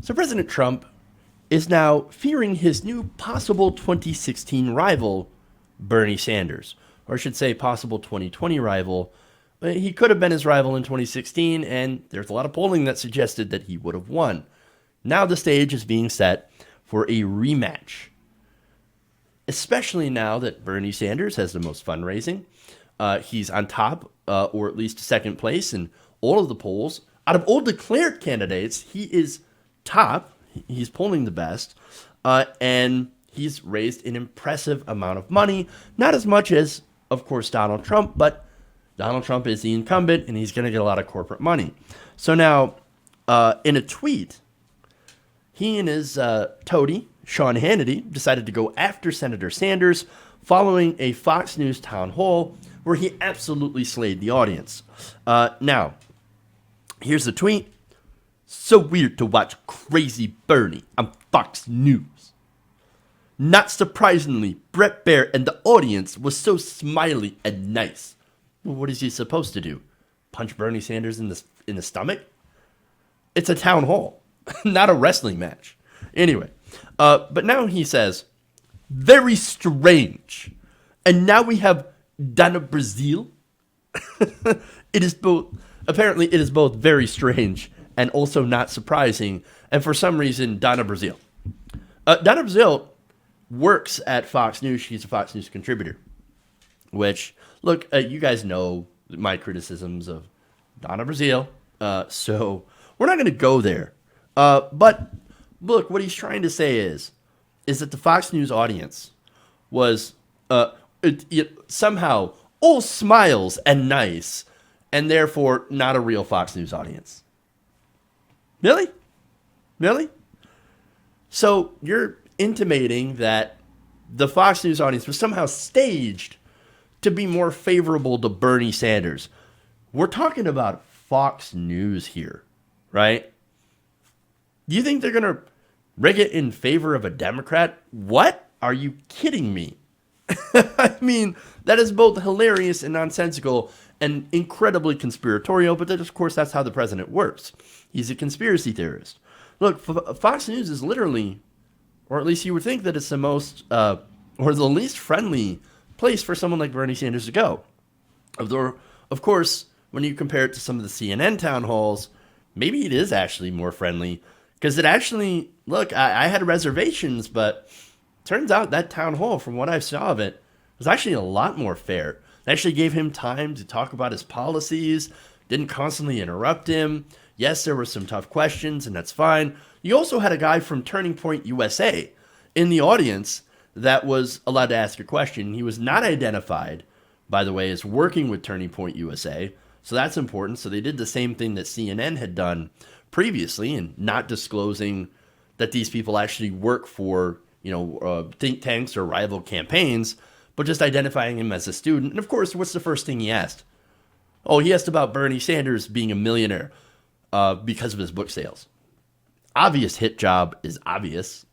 So President Trump is now fearing his new possible 2016 rival, Bernie Sanders. Or I should say, possible 2020 rival. He could have been his rival in 2016, and there's a lot of polling that suggested that he would have won. Now the stage is being set for a rematch, especially now that Bernie Sanders has the most fundraising. He's on top, or at least second place in all of the polls. Out of all declared candidates, he is top. He's polling the best, and he's raised an impressive amount of money. Not as much as, of course, Donald Trump, but Donald Trump is the incumbent, and he's going to get a lot of corporate money. So now, in a tweet, he and his toady, Sean Hannity, decided to go after Senator Sanders following a Fox News town hall where he absolutely slayed the audience. Now, here's the tweet. So weird to watch crazy Bernie on Fox News. Not surprisingly, Brett Baier and the audience was so smiley and nice. Well, what is he supposed to do? Punch Bernie Sanders in the stomach? It's a town hall, not a wrestling match. Anyway, but now he says, very strange. And now we have Donna Brazil. Apparently it is both very strange and also not surprising. And for some reason, Donna Brazil. Donna Brazil works at Fox News. She's a Fox News contributor. Which, look, you guys know my criticisms of Donna Brazil. So we're not going to go there. But look, what he's trying to say is that the Fox News audience was somehow all smiles and nice, and therefore not a real Fox News audience. Really? Really? So you're intimating that the Fox News audience was somehow staged to be more favorable to Bernie Sanders. We're talking about Fox News here, right? Do you think they're going to rig it in favor of a Democrat? What? Are you kidding me? I mean, that is both hilarious and nonsensical and incredibly conspiratorial, but of course that's how the president works. He's a conspiracy theorist. Look, Fox News is literally, or at least you would think that it's the most, or the least friendly place for someone like Bernie Sanders to go. Of course, when you compare it to some of the CNN town halls, maybe it is actually more friendly, because it actually, look, I had reservations, but turns out that town hall, from what I saw of it, was actually a lot more fair. They actually gave him time to talk about his policies, didn't constantly interrupt him. Yes, there were some tough questions, and that's fine. You also had a guy from Turning Point USA in the audience that was allowed to ask a question. He was not identified, by the way, as working with Turning Point USA, so that's important. So they did the same thing that CNN had done previously in not disclosing that these people actually work for, think tanks or rival campaigns, but just identifying him as a student. And of course, what's the first thing he asked? Oh, he asked about Bernie Sanders being a millionaire because of his book sales. Obvious hit job is obvious.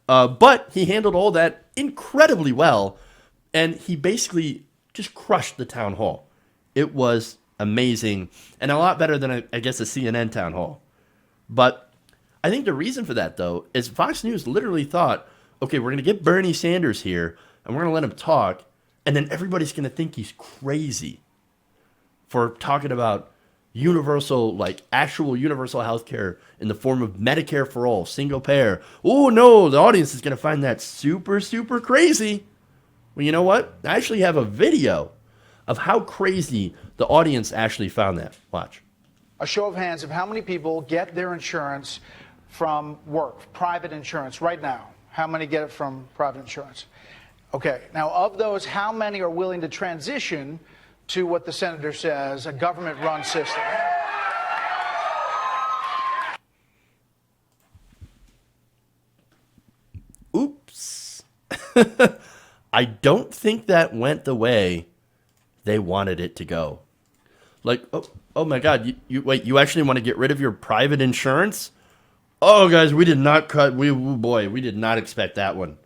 But he handled all that incredibly well, and he basically just crushed the town hall. It was amazing, and a lot better than, I guess, a CNN town hall. But I think the reason for that, though, is Fox News literally thought, okay, we're going to get Bernie Sanders here, and we're going to let him talk, and then everybody's going to think he's crazy for talking about actual universal health care in the form of Medicare for all, single payer. Oh, no, the audience is going to find that super, super crazy. Well, you know what? I actually have a video of how crazy the audience actually found that. Watch. A show of hands of how many people get their insurance from work, private insurance, right now. How many get it from private insurance? Okay, now of those, how many are willing to transition to what the senator says, a government-run system? Oops. I don't think that went the way they wanted it to go. Like, oh my God, you actually want to get rid of your private insurance? Oh, guys, we did not we did not expect that one.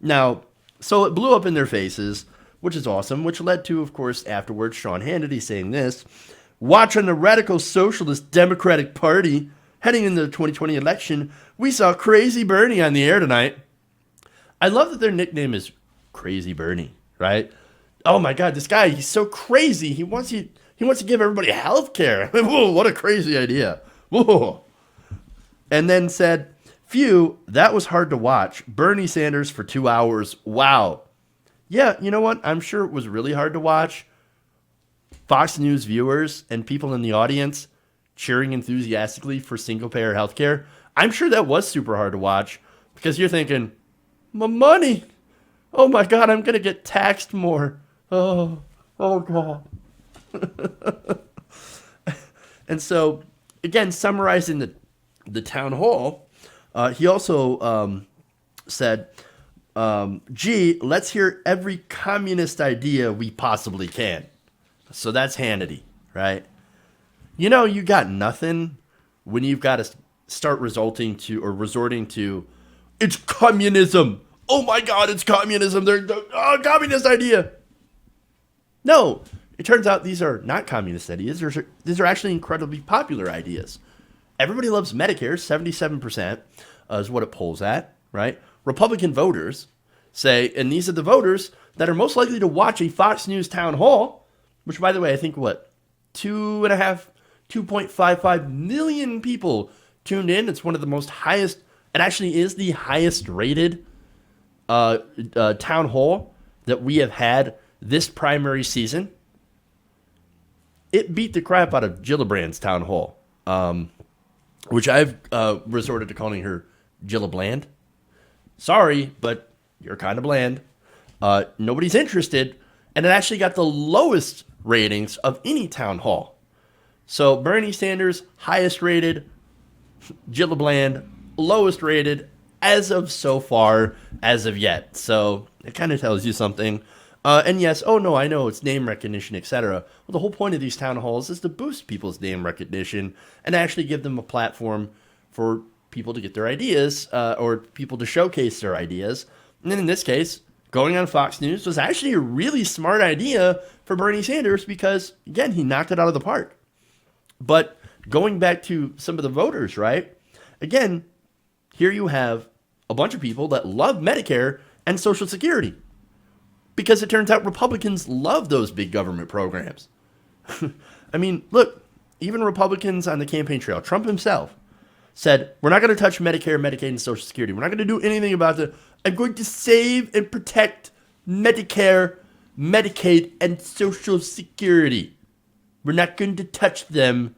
Now, so it blew up in their faces, which is awesome, which led to, of course, afterwards, Sean Hannity saying this, watch on the radical socialist Democratic Party heading into the 2020 election, we saw Crazy Bernie on the air tonight. I love that their nickname is Crazy Bernie, right? Oh my God, this guy, he's so crazy. He wants to give everybody health care. Whoa, what a crazy idea. Whoa. And then said, phew, that was hard to watch. Bernie Sanders for 2 hours. Wow. Yeah, you know what? I'm sure it was really hard to watch. Fox News viewers and people in the audience cheering enthusiastically for single-payer healthcare. I'm sure that was super hard to watch because you're thinking, my money. Oh my God, I'm going to get taxed more. Oh God. And so, again, summarizing the town hall, he also said, gee, let's hear every communist idea we possibly can. So that's Hannity, right? You know, you got nothing when you've got to start resorting to, it's communism. Oh my God, it's communism. They're communist idea. No, it turns out these are not communist ideas. These are actually incredibly popular ideas. Everybody loves Medicare. 77% is what it polls at, right? Republican voters say, and these are the voters that are most likely to watch a Fox News town hall, which, by the way, I think, 2.55 million people tuned in. It's one of the most highest, it actually is the highest rated town hall that we have had this primary season. It beat the crap out of Gillibrand's town hall, which I've resorted to calling her Gillibland. Sorry, but you're kind of bland. Nobody's interested, and it actually got the lowest ratings of any town hall. So Bernie Sanders, highest rated, Gillibland, lowest rated, as of so far, as of yet. So it kind of tells you something. And yes, oh no, I know it's name recognition, etc. Well, the whole point of these town halls is to boost people's name recognition and actually give them a platform for people to get their ideas, or people to showcase their ideas. And in this case, going on Fox News was actually a really smart idea for Bernie Sanders because, again, he knocked it out of the park. But going back to some of the voters, right? Again, here you have a bunch of people that love Medicare and Social Security because it turns out Republicans love those big government programs. I mean, look, even Republicans on the campaign trail, Trump himself said, we're not going to touch Medicare, Medicaid, and Social Security. We're not going to do anything about it. I'm going to save and protect Medicare, Medicaid, and Social Security. We're not going to touch them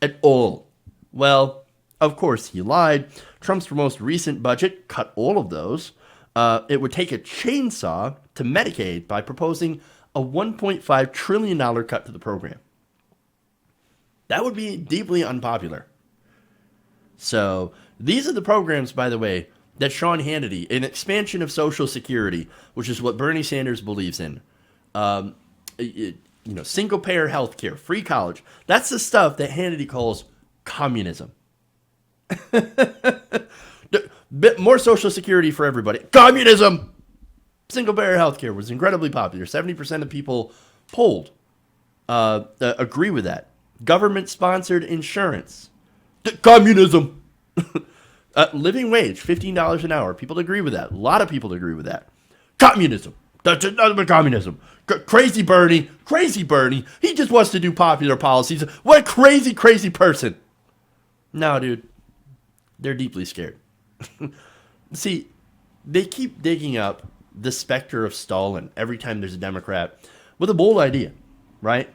at all. Well, of course, he lied. Trump's most recent budget cut all of those. It would take a chainsaw to Medicaid by proposing a $1.5 trillion cut to the program. That would be deeply unpopular. So these are the programs, by the way, that Sean Hannity, an expansion of Social Security, which is what Bernie Sanders believes in, single-payer health care, free college. That's the stuff that Hannity calls communism. Bit more Social Security for everybody. Communism! Single-payer health care was incredibly popular. 70% of people polled agree with that. Government-sponsored insurance. Communism! Living wage, $15 an hour. People agree with that. A lot of people agree with that. Communism. That's another communism. Crazy Bernie. Crazy Bernie. He just wants to do popular policies. What a crazy, crazy person. No, dude. They're deeply scared. See, they keep digging up the specter of Stalin every time there's a Democrat with a bold idea, right?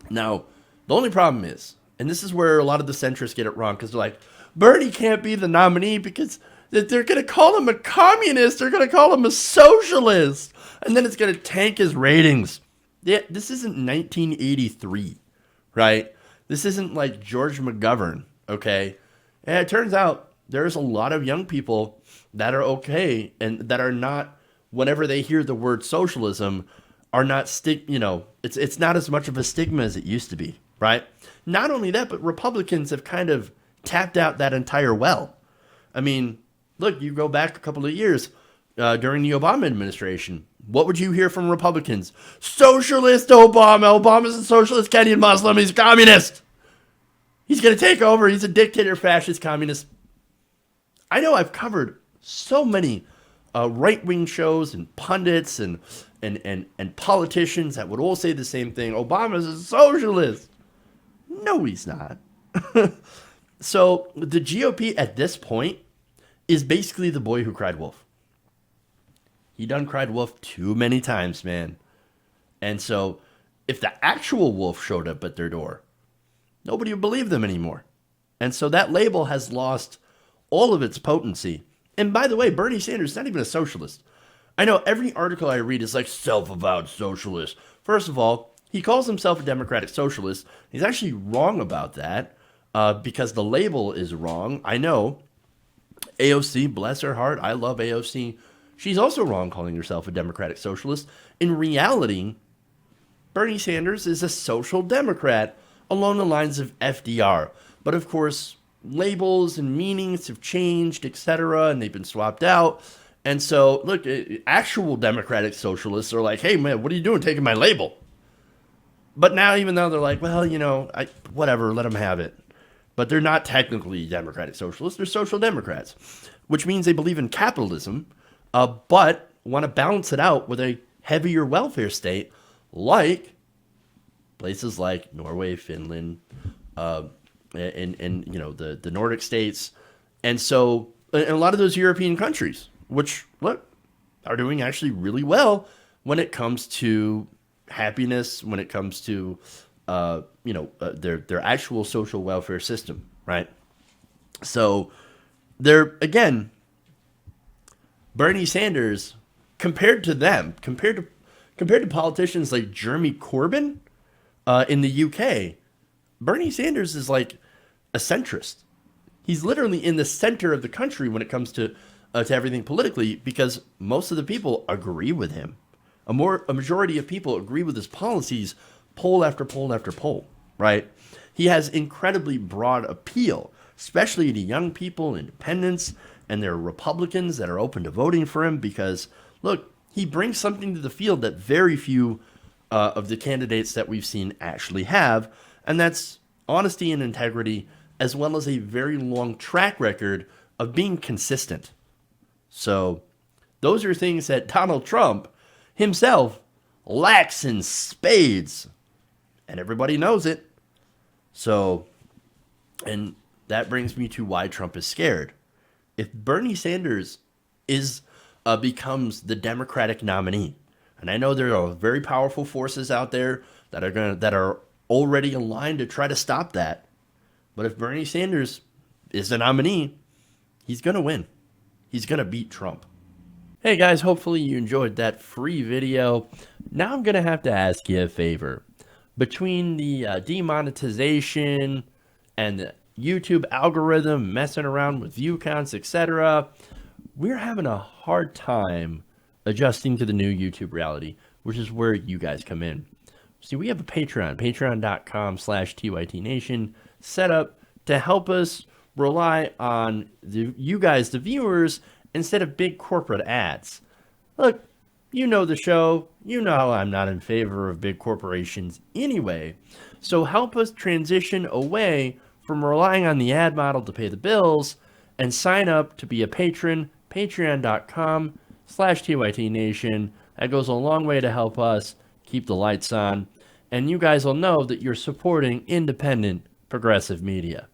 Now, the only problem is, and this is where a lot of the centrists get it wrong, because they're like, Bernie can't be the nominee because they're going to call him a communist. They're going to call him a socialist. And then it's going to tank his ratings. Yeah, this isn't 1983, right? This isn't like George McGovern, okay? And it turns out there's a lot of young people that are okay and that are not, whenever they hear the word socialism, are not it's not as much of a stigma as it used to be, right? Not only that, but Republicans have kind of tapped out that entire well. I mean, look, you go back a couple of years during the Obama administration. What would you hear from Republicans? Socialist Obama. Obama's a socialist Kenyan Muslim. He's a communist. He's going to take over. He's a dictator, fascist, communist. I know I've covered so many right-wing shows and pundits and politicians that would all say the same thing. Obama's a socialist. No, he's not. So the GOP at this point is basically the boy who cried wolf. He done cried wolf too many times, man. And so if the actual wolf showed up at their door, nobody would believe them anymore. And so that label has lost all of its potency. And by the way, Bernie Sanders is not even a socialist. I know every article I read is like self-avowed socialist. First of all, he calls himself a democratic socialist. He's actually wrong about that because the label is wrong. I know AOC, bless her heart, I love AOC. She's also wrong calling herself a democratic socialist. In reality, Bernie Sanders is a social democrat along the lines of FDR. But of course, labels and meanings have changed, etc., and they've been swapped out. And so, look, actual democratic socialists are like, hey, man, what are you doing taking my label? But now, even though they're like, well, you know, whatever, let them have it. But they're not technically democratic socialists. They're social democrats, which means they believe in capitalism, but want to balance it out with a heavier welfare state like places like Norway, Finland, and you know, the Nordic states. And so and a lot of those European countries, which, look, are doing actually really well when it comes to happiness, when it comes to their actual social welfare system, right? So they're, again, Bernie Sanders, compared to politicians like Jeremy Corbyn in the UK, Bernie Sanders is like a centrist. He's literally in the center of the country when it comes to everything politically, because most of the people agree with him. A majority of people agree with his policies, poll after poll after poll, right? He has incredibly broad appeal, especially to young people, independents, and there are Republicans that are open to voting for him because, look, he brings something to the field that very few of the candidates that we've seen actually have, and that's honesty and integrity, as well as a very long track record of being consistent. So those are things that Donald Trump himself lacks in spades, and everybody knows it. So, and that brings me to why Trump is scared. If Bernie Sanders becomes the Democratic nominee, and I know there are very powerful forces out there that are already aligned to try to stop that, but if Bernie Sanders is the nominee, he's going to win. He's going to beat Trump. Hey guys, hopefully you enjoyed that free video. Now I'm going to have to ask you a favor. Between the demonetization and the YouTube algorithm messing around with view counts, etc., we're having a hard time adjusting to the new YouTube reality, which is where you guys come in. See, we have a patreon.com/TYTNation set up to help us rely on you guys, the viewers, instead of big corporate ads. Look, you know the show. You know I'm not in favor of big corporations anyway. So help us transition away from relying on the ad model to pay the bills and sign up to be a patron, patreon.com/TYTNation. That goes a long way to help us keep the lights on. And you guys will know that you're supporting independent progressive media.